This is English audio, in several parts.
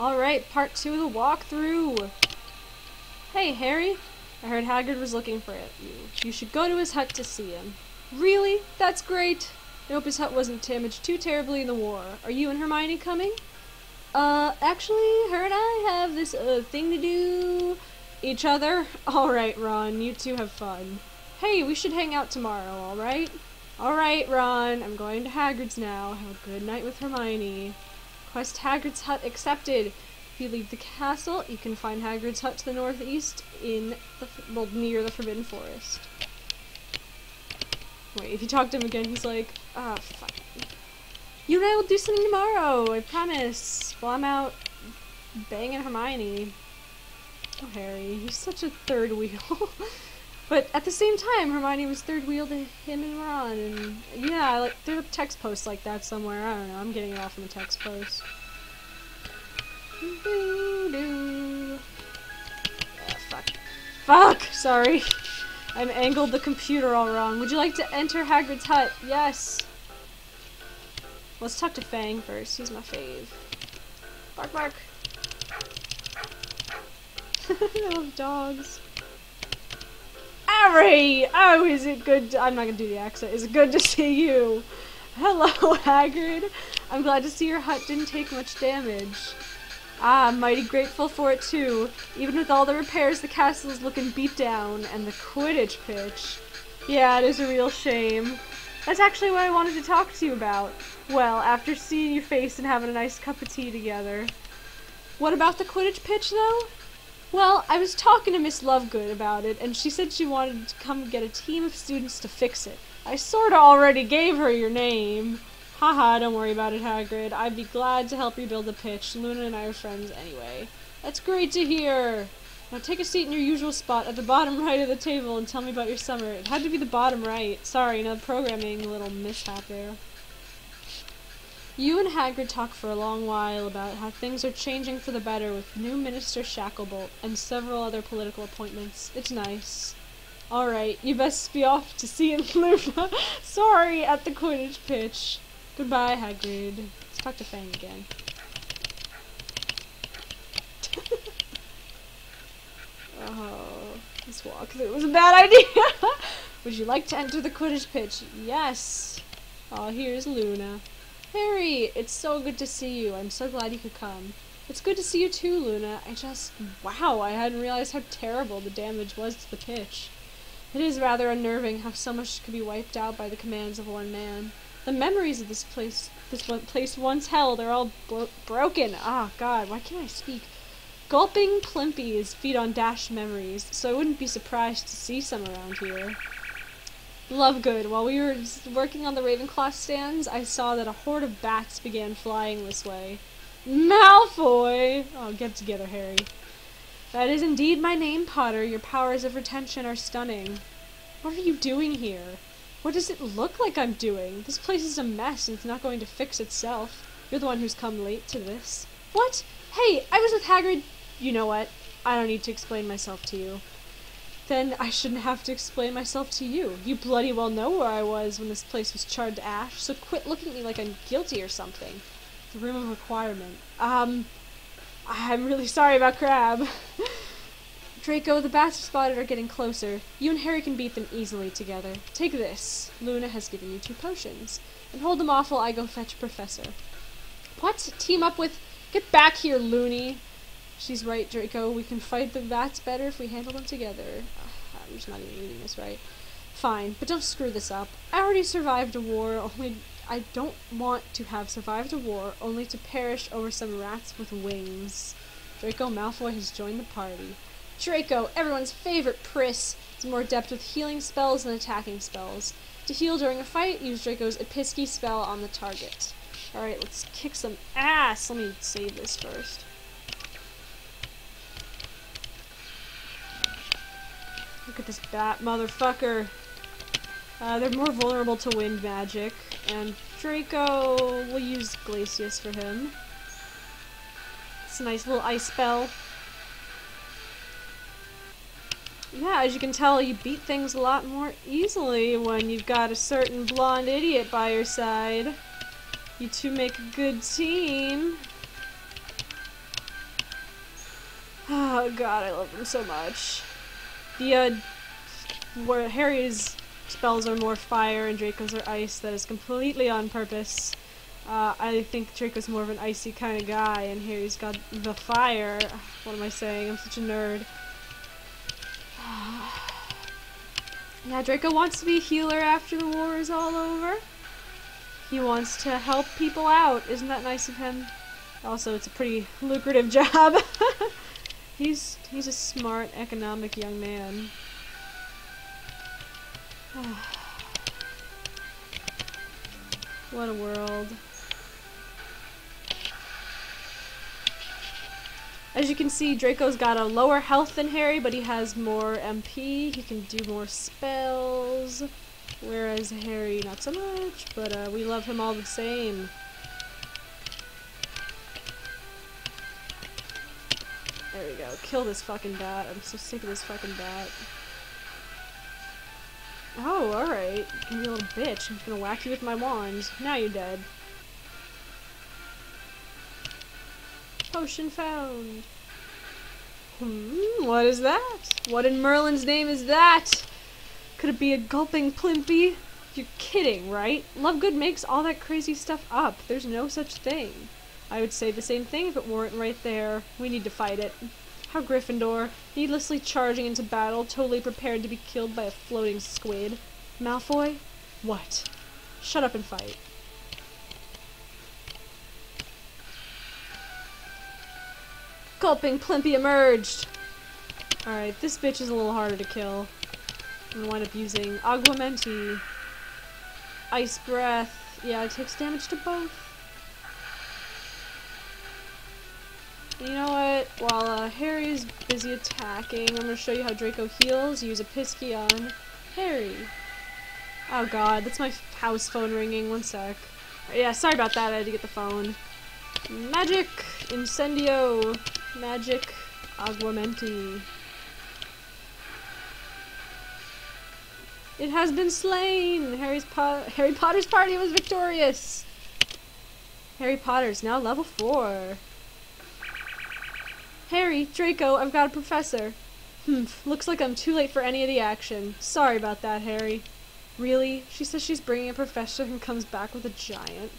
Alright, part 2 of the walkthrough. Hey, Harry. I heard Hagrid was looking for you. You should go to his hut to see him. Really? That's great. I hope his hut wasn't damaged too terribly in the war. Are you and Hermione coming? Actually, her and I have this, thing to do. Each other? Alright, Ron, you two have fun. Hey, we should hang out tomorrow, alright? Alright, Ron, I'm going to Hagrid's now. Have a good night with Hermione. Quest Hagrid's hut accepted. If you leave the castle, you can find Hagrid's hut to the northeast in the, near the Forbidden Forest. Wait, if you talk to him again, he's like, ah, fuck. You and I will do something tomorrow, I promise. While I'm out banging Hermione. Oh, Harry, he's such a third wheel. But at the same time, Hermione was third wheel to him and Ron, and yeah, like, there's a text post like that somewhere. I don't know, I'm getting it off from the text post. Fuck. Fuck! Sorry. I've angled the computer all wrong. Would you like to enter Hagrid's hut? Yes. Let's talk to Fang first. He's my fave. Bark, bark. I love dogs. Harry! Oh, is it good I'm not gonna do the accent. Is it good to see you? Hello, Hagrid. I'm glad to see your hut didn't take much damage. Ah, I'm mighty grateful for it too. Even with all the repairs, the castle is looking beat down. And the Quidditch pitch. Yeah, it is a real shame. That's actually what I wanted to talk to you about. Well, after seeing your face and having a nice cup of tea together. What about the Quidditch pitch, though? Well, I was talking to Miss Lovegood about it, and she said she wanted to come get a team of students to fix it. I sorta already gave her your name. Haha, don't worry about it, Hagrid. I'd be glad to help you build a pitch. Luna and I are friends anyway. That's great to hear. Now take a seat in your usual spot at the bottom right of the table and tell me about your summer. It had to be the bottom right. Sorry, no programming, a little mishap there. You and Hagrid talk for a long while about how things are changing for the better with new Minister Shacklebolt and several other political appointments. It's nice. Alright, you best be off to see Luna. Sorry, at the Quidditch pitch. Goodbye, Hagrid. Let's talk to Fang again. Oh, this walkthrough was a bad idea. Would you like to enter the Quidditch pitch? Yes. Oh, here's Luna. Harry, it's so good to see you. I'm so glad you could come. It's good to see you too, Luna. Wow, I hadn't realized how terrible the damage was to the pitch. It is rather unnerving how so much could be wiped out by the commands of one man. The memories of this place once held are all broken. Ah, God, why can't I speak? Gulping Plimpies feed on dashed memories, so I wouldn't be surprised to see some around here. Lovegood, while we were working on the Ravenclaw stands, I saw that a horde of bats began flying this way. Malfoy! Oh, get together, Harry. That is indeed my name, Potter. Your powers of retention are stunning. What are you doing here? What does it look like I'm doing? This place is a mess and it's not going to fix itself. You're the one who's come late to this. What? Hey, I was with Hagrid. You know what? I don't need to explain myself to you. Then I shouldn't have to explain myself to you. You bloody well know where I was when this place was charred to ash, so quit looking at me like I'm guilty or something. The room of requirement. I'm really sorry about Crabbe. Draco, the bats you've spotted are getting closer. You and Harry can beat them easily together. Take this. Luna has given you 2 potions. And hold them off while I go fetch Professor. What? Team up with... Get back here, loony! She's right, Draco. We can fight the bats better if we handle them together. I'm just not even reading this right. Fine, but don't screw this up. I already survived a war, I don't want to have survived a war only to perish over some rats with wings. Draco Malfoy has joined the party. Draco, everyone's favorite priss, is more adept with healing spells than attacking spells. To heal during a fight, use Draco's Episky spell on the target. Alright, let's kick some ass. Let me save this first. Look at this bat motherfucker. They're more vulnerable to wind magic, and Draco will use Glacius for him. It's a nice little ice spell. Yeah, as you can tell, you beat things a lot more easily when you've got a certain blonde idiot by your side. You two make a good team. Oh god, I love him so much. Where Harry's spells are more fire and Draco's are ice, that is completely on purpose. I think Draco's more of an icy kind of guy, and Harry's got the fire. What am I saying? I'm such a nerd. Yeah, Draco wants to be a healer after the war is all over. He wants to help people out. Isn't that nice of him? Also, it's a pretty lucrative job. He's a smart, economic young man. What a world. As you can see, Draco's got a lower health than Harry, but he has more MP. He can do more spells. Whereas Harry, not so much, but we love him all the same. There we go. Kill this fucking bat. I'm so sick of this fucking bat. Oh, alright. You little bitch. I'm just gonna whack you with my wand. Now you're dead. Potion found. What is that? What in Merlin's name is that? Could it be a gulping plimpy? You're kidding, right? Lovegood makes all that crazy stuff up. There's no such thing. I would say the same thing if it weren't right there. We need to fight it. How Gryffindor, needlessly charging into battle, totally prepared to be killed by a floating squid. Malfoy? What? Shut up and fight. Gulping Plimpy emerged! Alright, this bitch is a little harder to kill. I'm gonna wind up using Aguamenti. Ice Breath. Yeah, it takes damage to both. You know what? While Harry's busy attacking, I'm gonna show you how Draco heals. Use a Pisky on Harry. Oh god, that's my house phone ringing. One sec. Yeah, sorry about that. I had to get the phone. Magic Incendio. Magic Aguamenti. It has been slain! Harry Potter's party was victorious! Harry Potter's now level 4. Harry, Draco, I've got a professor. Looks like I'm too late for any of the action. Sorry about that, Harry. Really? She says she's bringing a professor and comes back with a giant.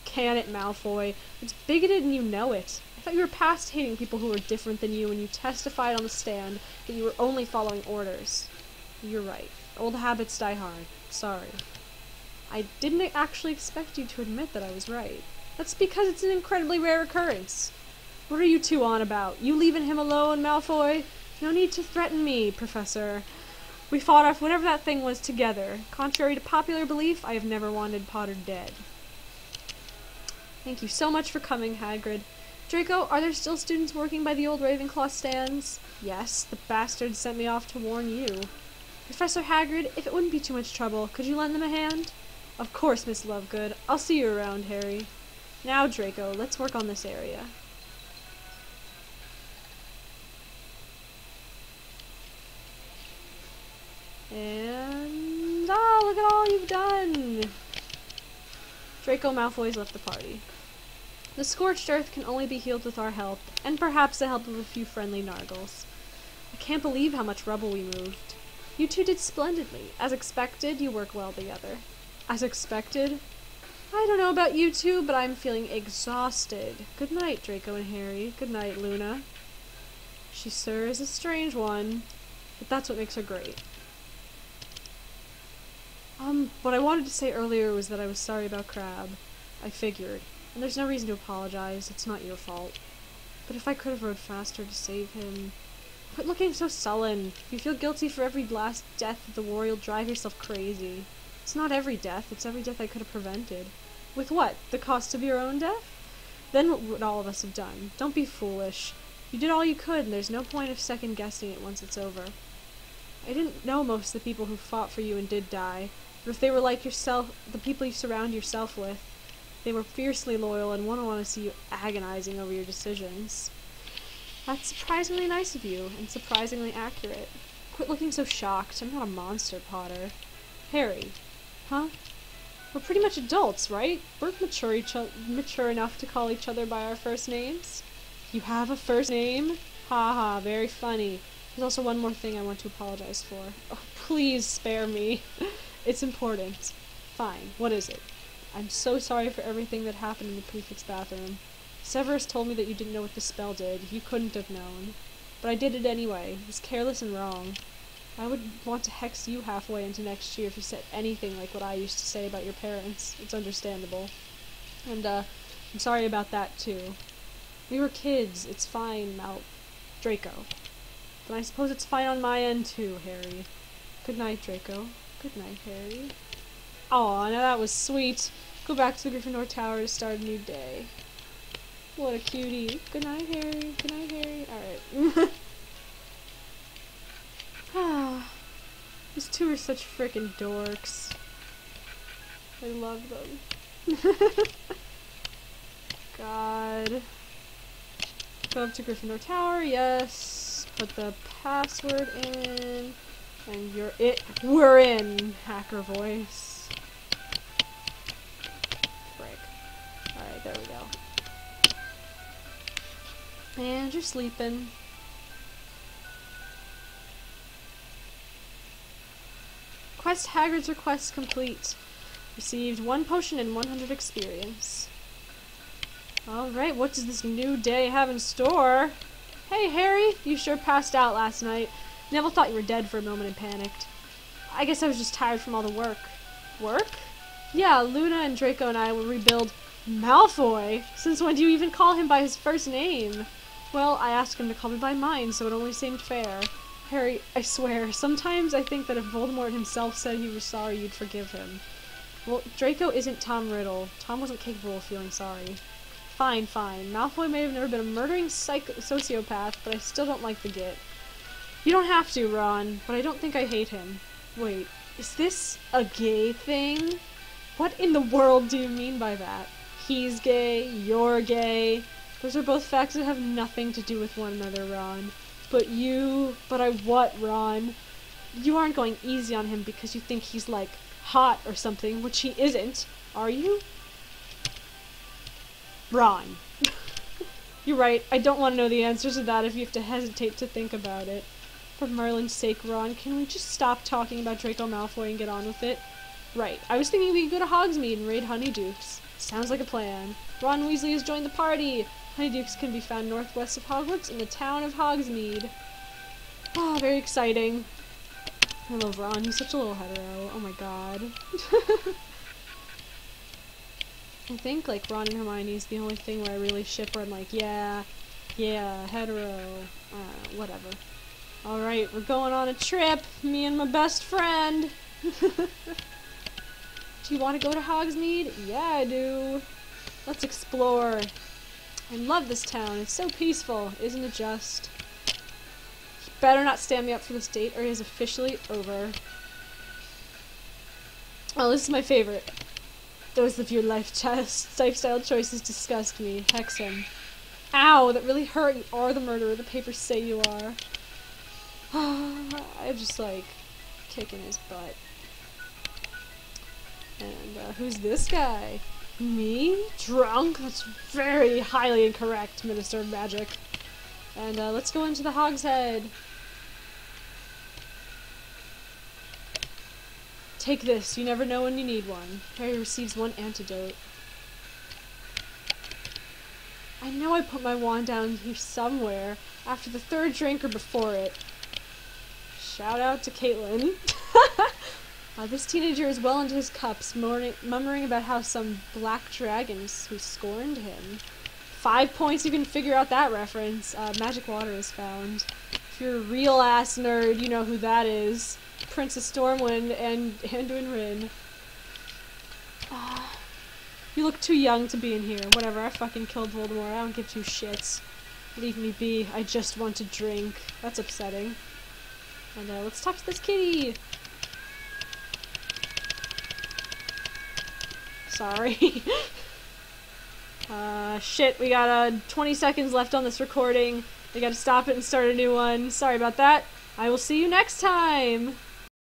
Can it, Malfoy? It's bigoted and you know it. I thought you were past hating people who were different than you when you testified on the stand that you were only following orders. You're right. Old habits die hard. Sorry. I didn't actually expect you to admit that I was right. That's because it's an incredibly rare occurrence. What are you two on about? You leaving him alone, Malfoy? No need to threaten me, Professor. We fought off whatever that thing was together. Contrary to popular belief, I have never wanted Potter dead. Thank you so much for coming, Hagrid. Draco, are there still students working by the old Ravenclaw stands? Yes, the bastards sent me off to warn you. Professor Hagrid, if it wouldn't be too much trouble, could you lend them a hand? Of course, Miss Lovegood. I'll see you around, Harry. Now, Draco, let's work on this area. And... oh, look at all you've done! Draco Malfoy's left the party. The scorched earth can only be healed with our help, and perhaps the help of a few friendly Nargles. I can't believe how much rubble we moved. You two did splendidly. As expected, you work well together. As expected? I don't know about you two, but I'm feeling exhausted. Good night, Draco and Harry. Good night, Luna. She, sir, is a strange one, but that's what makes her great. What I wanted to say earlier was that I was sorry about Crabbe. I figured. And there's no reason to apologize. It's not your fault. But if I could have rode faster to save him... Quit looking so sullen. If you feel guilty for every last death of the war, you'll drive yourself crazy. It's not every death. It's every death I could have prevented. With what? The cost of your own death? Then what would all of us have done? Don't be foolish. You did all you could, and there's no point of second-guessing it once it's over. I didn't know most of the people who fought for you and did die. But if they were like yourself, the people you surround yourself with, they were fiercely loyal and wouldn't want to see you agonizing over your decisions. That's surprisingly nice of you, and surprisingly accurate. Quit looking so shocked. I'm not a monster, Potter. Harry. Huh? We're pretty much adults, right? We're mature enough to call each other by our first names. You have a first name? Ha, very funny. There's also one more thing I want to apologize for. Oh, please spare me. It's important. Fine, what is it? I'm so sorry for everything that happened in the prefect's bathroom. Severus told me that you didn't know what the spell did. You couldn't have known. But I did it anyway. It was careless and wrong. I would want to hex you halfway into next year if you said anything like what I used to say about your parents. It's understandable. And, I'm sorry about that, too. We were kids. It's fine, Draco. But I suppose it's fine on my end, too, Harry. Good night, Draco. Good night, Harry. Aw, now that was sweet. Go back to the Gryffindor Tower to start a new day. What a cutie. Good night, Harry. Good night, Harry. Alright. Ah, these two are such frickin' dorks. I love them. God. Go up to Gryffindor Tower, yes. Put the password in. And we're in, hacker voice. Frick. Alright, there we go. And you're sleeping. Quest Hagrid's request complete. Received 1 potion and 100 experience. Alright, what does this new day have in store? Hey, Harry, you sure passed out last night. Neville thought you were dead for a moment and panicked. I guess I was just tired from all the work. Work? Yeah, Luna and Draco and I will rebuild Malfoy. Since when do you even call him by his first name? Well, I asked him to call me by mine, so it only seemed fair. Harry, I swear, sometimes I think that if Voldemort himself said he was sorry, you'd forgive him. Well, Draco isn't Tom Riddle. Tom wasn't capable of feeling sorry. Fine, fine. Malfoy may have never been a murdering sociopath, but I still don't like the git. You don't have to, Ron, but I don't think I hate him. Wait, is this a gay thing? What in the world do you mean by that? He's gay, you're gay. Those are both facts that have nothing to do with one another, Ron. But I what, Ron? You aren't going easy on him because you think he's, like, hot or something, which he isn't, are you? Ron. You're right, I don't want to know the answers to that if you have to hesitate to think about it. For Merlin's sake, Ron, can we just stop talking about Draco Malfoy and get on with it? Right, I was thinking we could go to Hogsmeade and raid Honeydukes. Sounds like a plan. Ron Weasley has joined the party! Honeydukes can be found northwest of Hogwarts in the town of Hogsmeade. Ah, very exciting. I love Ron, he's such a little hetero. Oh my god. I think, like, Ron and Hermione is the only thing where I really ship where I'm like, yeah, hetero, whatever. Alright, we're going on a trip, me and my best friend. Do you want to go to Hogsmeade? Yeah, I do. Let's explore. I love this town, it's so peaceful, isn't it just? You better not stand me up for this date or it is officially over. Oh, this is my favorite. Those of your lifestyle choices disgust me. Hex him. Ow, that really hurt. You are the murderer the papers say you are. I'm just like kicking his butt. And who's this guy? Me? Drunk? That's very highly incorrect, Minister of Magic. And let's go into the Hogshead. Take this. You never know when you need one. Harry receives 1 antidote. I know I put my wand down here somewhere. After the 3rd drink or before it. Shout out to Caitlin. This teenager is well into his cups, murmuring about how some black dragons who scorned him. 5 points, you can figure out that reference. Magic water is found. If you're a real ass nerd, you know who that is. Princess Stormwind and Anduin Rin. You look too young to be in here. Whatever, I fucking killed Voldemort. I don't give 2 shits. Leave me be. I just want to drink. That's upsetting. And let's talk to this kitty. Sorry. Shit, we got 20 seconds left on this recording. We gotta stop it and start a new one. Sorry about that. I will see you next time!